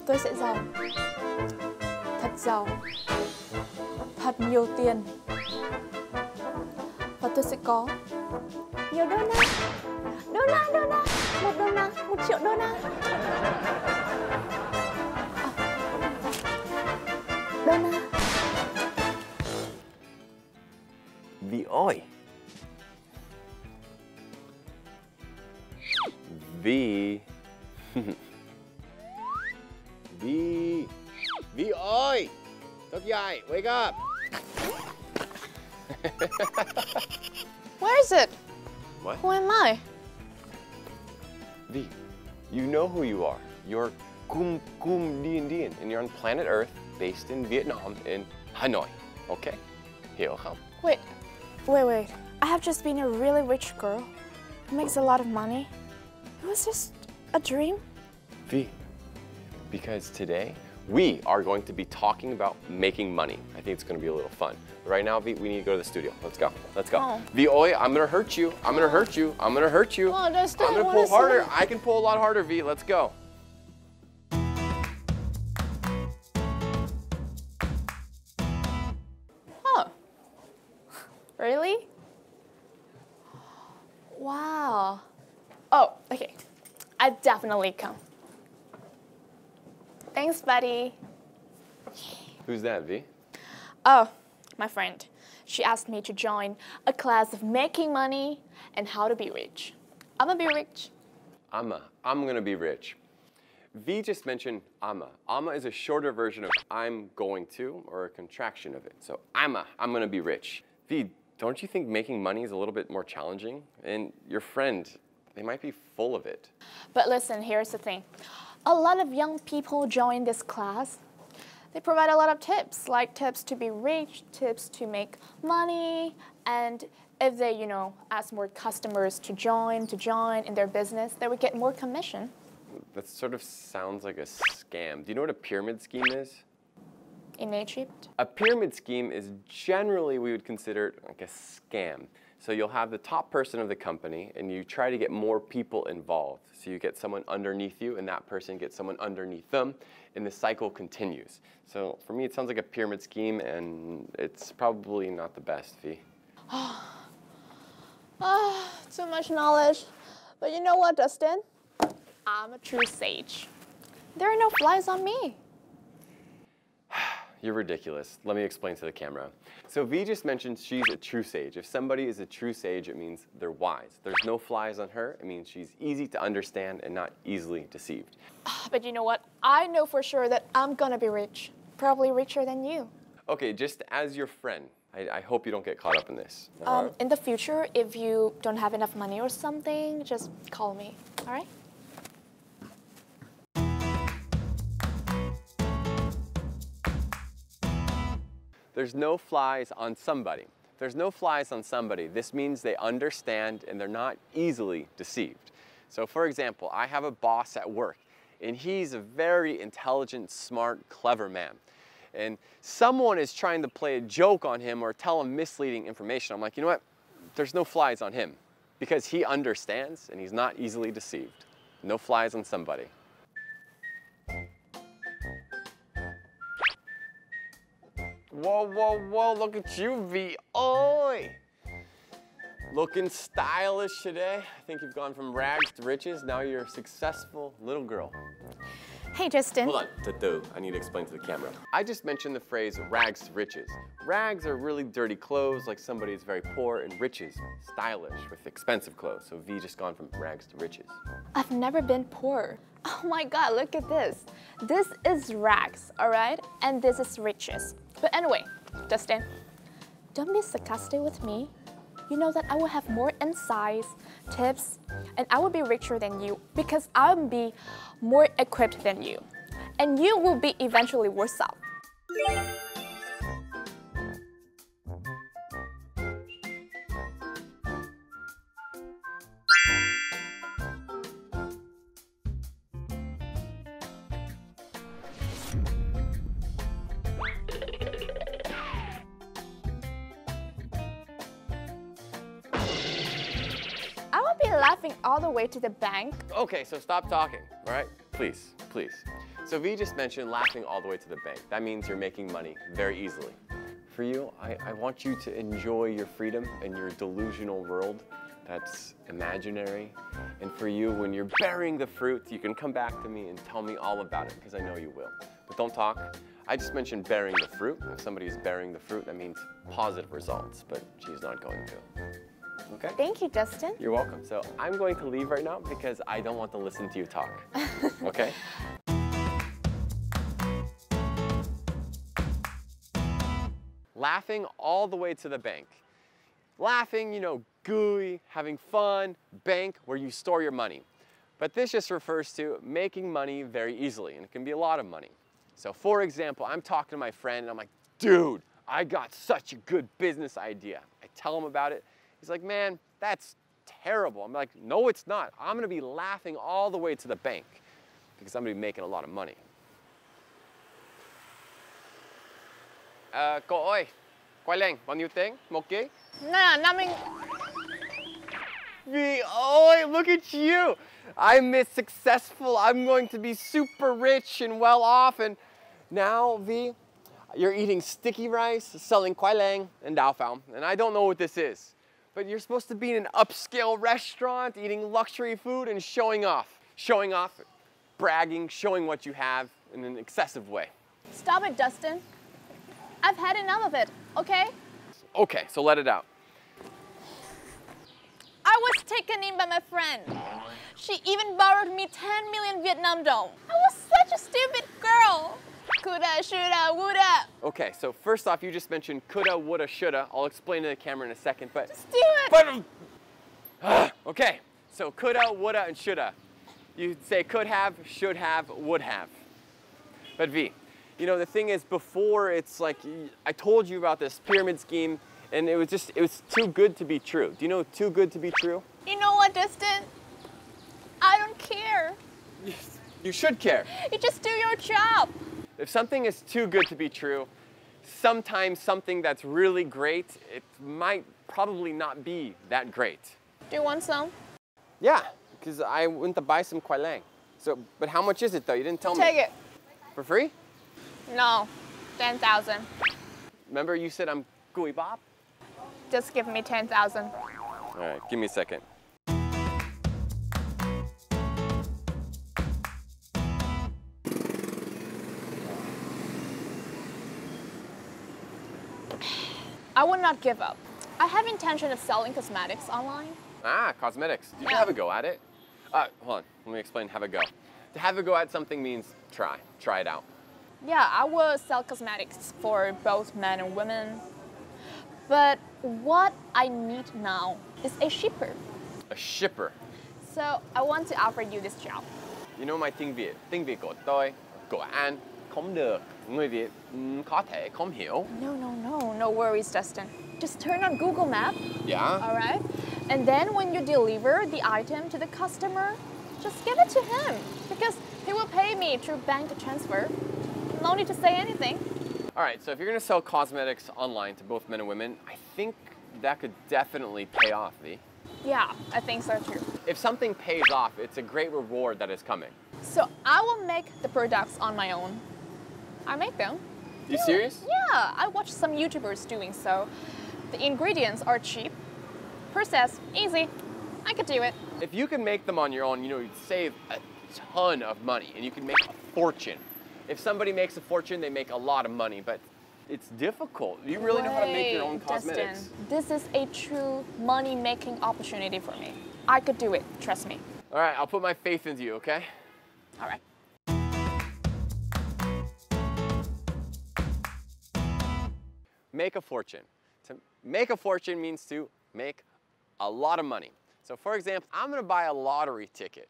Tôi sẽ giàu. Thật giàu. Thật nhiều tiền. Và tôi sẽ có nhiều đô la. Đô la, đô la. 1 đô la, 1 triệu đô la. Đô la. Vì ơi. Vì. Vì. Vì ơi. Thức dậy, wake up. Where is it? What? Who am I? V, you know who you are. You're Điền, and you're on planet Earth, based in Vietnam, in Hanoi. Okay? Hiểu không? Wait. I have just been a really rich girl who makes a lot of money. It was just a dream. V, because today we are going to be talking about making money. I think it's going to be a little fun. But right now, V, we need to go to the studio. Let's go. Let's go. Oh. V, oi, I'm going to hurt you. I'm going to hurt you. I'm going to hurt you. Oh, Dustin, I'm going to pull harder. I can pull a lot harder, V. Let's go. Oh. Really? Wow. Oh, okay. I definitely come. Thanks, buddy. Who's that, V? Oh, my friend. She asked me to join a class of making money and how to be rich. I'm gonna be rich. I'm gonna be rich. V just mentioned I'ma. I'ma is a shorter version of I'm going to, or a contraction of it. So I'm gonna be rich. V, don't you think making money is a little bit more challenging? And your friend, they might be full of it. But listen, here's the thing. A lot of young people join this class. They provide a lot of tips, like tips to be rich, tips to make money, and if they, ask more customers to join in their business, they would get more commission. That sort of sounds like a scam. Do you know what a pyramid scheme is? In Egypt? A pyramid scheme is generally, we would consider it like a scam. So you'll have the top person of the company and you try to get more people involved. So you get someone underneath you and that person gets someone underneath them and the cycle continues. So for me, it sounds like a pyramid scheme and it's probably not the best, V. Too much knowledge. But you know what, Dustin? I'm a true sage. There are no flies on me. You're ridiculous. Let me explain to the camera. So V just mentioned she's a true sage. If somebody is a true sage, it means they're wise. There's no flies on her. It means she's easy to understand and not easily deceived. But you know what? I know for sure that I'm gonna be rich. Probably richer than you. Okay, just as your friend, I hope you don't get caught up in this. In the future, if you don't have enough money or something, just call me, all right? There's no flies on somebody. If there's no flies on somebody, this means they understand and they're not easily deceived. So for example, I have a boss at work and he's a very intelligent, smart, clever man. And someone is trying to play a joke on him or tell him misleading information. I'm like, you know what? There's no flies on him because he understands and he's not easily deceived. No flies on somebody. Whoa, whoa, whoa, look at you, V. Oi! Looking stylish today. I think you've gone from rags to riches. Now you're a successful little girl. Hey, Justin. Hold on, I need to explain to the camera. I just mentioned the phrase rags to riches. Rags are really dirty clothes, like somebody is very poor, and riches, stylish, with expensive clothes. So V just gone from rags to riches. I've never been poor. Oh my God, look at this. This is rags, all right? And this is riches. But anyway, Dustin, don't be sarcastic with me. You know that I will have more insights, tips, and I will be richer than you because I will be more equipped than you. And you will be eventually worse off. laughing all the way to the bank. Okay, so stop talking, all right? Please, please. So V just mentioned laughing all the way to the bank. That means you're making money very easily. For you, I want you to enjoy your freedom and your delusional world that's imaginary. And for you, when you're bearing the fruit, you can come back to me and tell me all about it, because I know you will. But don't talk. I just mentioned bearing the fruit. If somebody is bearing the fruit, that means positive results, but she's not going to. Okay? Thank you, Dustin. You're welcome. So I'm going to leave right now because I don't want to listen to you talk. Okay? Laughing all the way to the bank. Laughing, you know, gooey, having fun, bank, where you store your money. But this just refers to making money very easily, and it can be a lot of money. So for example, I'm talking to my friend and I'm like, dude, I got such a good business idea. I tell him about it. He's like, man, that's terrible. I'm like, no, it's not. I'm gonna be laughing all the way to the bank because I'm gonna be making a lot of money. Cô ơi, khoai lang, bao nhiêu tiền? 1 ký? Nah, nothing. Oh, look at you. I'm successful. I'm going to be super rich and well off. And now, V, you're eating sticky rice, selling khoai lang and đào pháo. And I don't know what this is. But you're supposed to be in an upscale restaurant, eating luxury food and showing off. Showing off, bragging, showing what you have in an excessive way. Stop it, Dustin. I've had enough of it, okay? Okay, so let it out. I was taken in by my friend. She even borrowed me 10 million Vietnam dong. I was such a stupid girl. Coulda, shoulda, woulda. Okay, so first off, you just mentioned coulda, woulda, shoulda. I'll explain to the camera in a second, but... Just do it. Okay, so coulda, woulda, and shoulda. You say could have, should have, would have. But V, you know, the thing is, before, it's like, I told you about this pyramid scheme, and it was too good to be true. Do you know too good to be true? You know what, Dustin? I don't care. You should care. You just do your job. If something is too good to be true, sometimes something that's really great, it might probably not be that great. Do you want some? Yeah, because I went to buy some khoai lang. So, but how much is it though? You didn't tell me. Take it. For free? No, 10,000. Remember you said I'm gooey Bob? Just give me 10,000. All right, give me a second. I would not give up. I have intention of selling cosmetics online. Ah, cosmetics. You can Yeah. have a go at it. Hold on, let me explain have a go. To have a go at something means try it out. Yeah, I will sell cosmetics for both men and women. But what I need now is a shipper. A shipper. So I want to offer you this job. You know my tiếng Việt. Tiếng Việt của tôi, của anh không được. Người Việt có thể không hiểu. No worries, Dustin. Just turn on Google Maps. Yeah? All right? And then when you deliver the item to the customer, just give it to him because he will pay me through bank transfer. No need to say anything. All right, so if you're gonna sell cosmetics online to both men and women, I think that could definitely pay off, V. Yeah, I think so too. If something pays off, it's a great reward that is coming. So I will make the products on my own. I make them. You serious? Yeah, I watched some YouTubers doing so. The ingredients are cheap. Process, easy. I could do it. If you can make them on your own, you know, you'd save a ton of money and you can make a fortune. If somebody makes a fortune, they make a lot of money, but it's difficult. You really know how to make your own cosmetics. Dustin, this is a true money-making opportunity for me. I could do it, trust me. All right, I'll put my faith into you, okay? All right. Make a fortune. To make a fortune means to make a lot of money. So for example, I'm gonna buy a lottery ticket.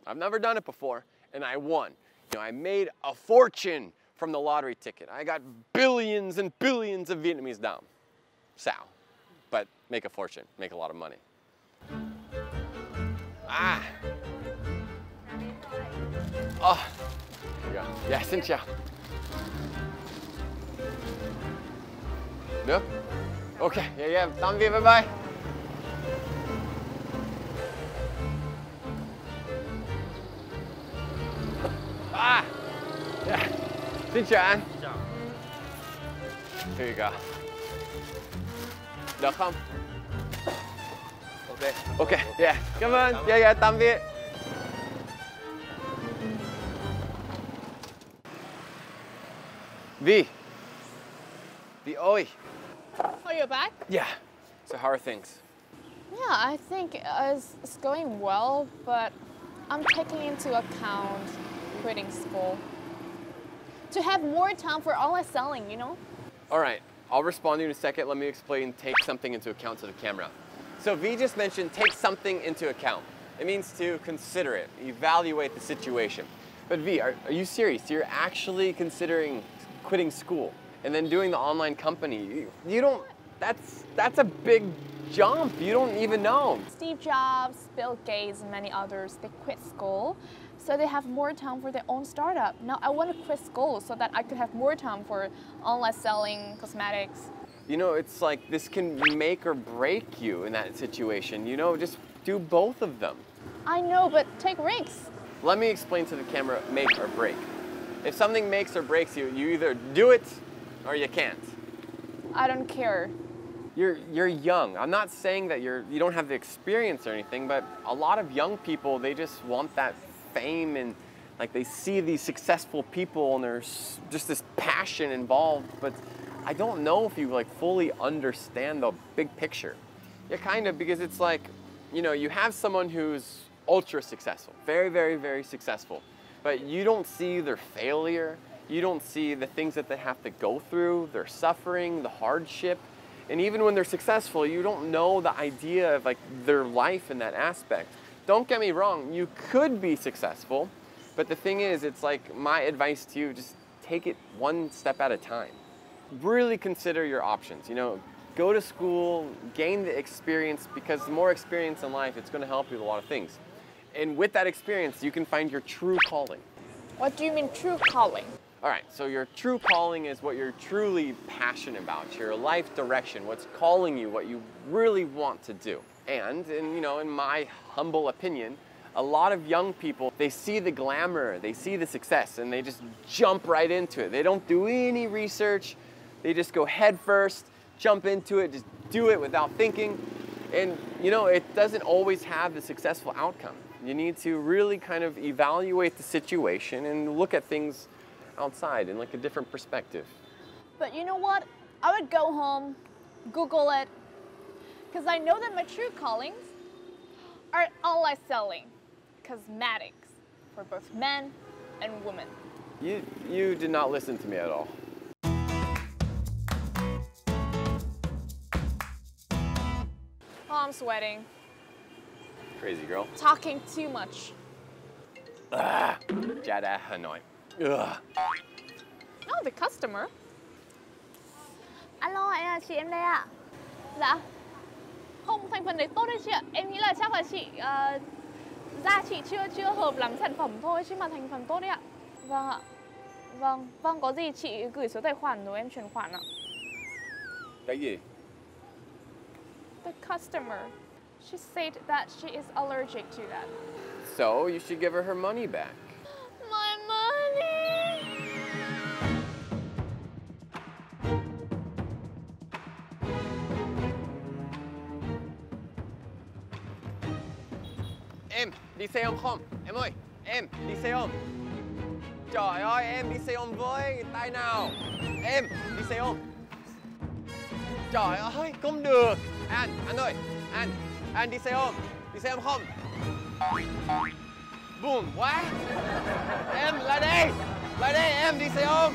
I've never done it before, and I won. You know, I made a fortune from the lottery ticket. I got billions and billions of Vietnamese dong. Sao. But make a fortune, make a lot of money. Ah. Oh, here we go. Yeah, xin chào. Được? Okay, yeah, tạm biệt, bye bye. Ah! Yeah. Xin chào anh. Here you go. Được không? Ok. Ok, yeah. Cảm ơn. Yeah, tạm biệt. Vi. Vi, oi. Oh, you're back? Yeah. So how are things? Yeah, I think it's going well, but I'm taking into account quitting school to have more time for online selling, you know? All right, I'll respond to you in a second. Let me explain take something into account to the camera. So Vi just mentioned take something into account. It means to consider it, evaluate the situation. But Vi, are you serious? You're actually considering quitting school and then doing the online company? You don't, that's a big jump. You don't even know. Steve Jobs, Bill Gates, and many others, they quit school so they have more time for their own startup. Now I want to quit school so that I could have more time for online selling, cosmetics. You know, it's like this can make or break you in that situation. You know, just do both of them. I know, but take risks. Let me explain to the camera, make or break. If something makes or breaks you, you either do it or you can't. I don't care. You're young. I'm not saying that you don't have the experience or anything, but a lot of young people, they just want that fame and like they see these successful people and there's just this passion involved, but I don't know if you like fully understand the big picture. Yeah, kind of, because it's like, you know, you have someone who's ultra successful, very, very, very successful, but you don't see their failure. You don't see the things that they have to go through, their suffering, the hardship. And even when they're successful, you don't know the idea of like their life in that aspect. Don't get me wrong, you could be successful, but the thing is, it's like my advice to you, just take it one step at a time. Really consider your options, you know, go to school, gain the experience, because the more experience in life, it's gonna help you with a lot of things. And with that experience, you can find your true calling. What do you mean true calling? All right, so your true calling is what you're truly passionate about, your life direction, what's calling you, what you really want to do. And you know, in my humble opinion, a lot of young people, they see the glamour, they see the success, and they just jump right into it. They don't do any research, they just go head first, jump into it, just do it without thinking. And you know, it doesn't always have the successful outcome. You need to really kind of evaluate the situation and look at things outside in like a different perspective. But you know what? I would go home, Google it, because I know that my true callings are online selling, cosmetics for both men and women. You did not listen to me at all. Oh, I'm sweating. Crazy girl. Talking too much. Cha đã Hà Nội. Ugh. Oh, the customer. Alo, anh là chị em đây ạ. Dạ. Không, thành phần đấy tốt đấy chị ạ. Em nghĩ là chắc là chị da chị chưa hợp lắm sản phẩm thôi, chứ mà thành phần tốt đấy ạ. Vâng ạ. Vâng, có gì chị gửi số tài khoản rồi em chuyển khoản ạ. Cái gì? The customer. She said that she is allergic to that. So you should give her money back. My money. Em, đi xe ôm không? Em ơi, em, đi xe ôm. Trời ơi, em đi xe ôm với, tay nào? Em, đi xe ôm. Trời ơi, không được. Anh ơi, anh đi xe ôm không? Buồn quá. Em, lại đây em đi xe ôm.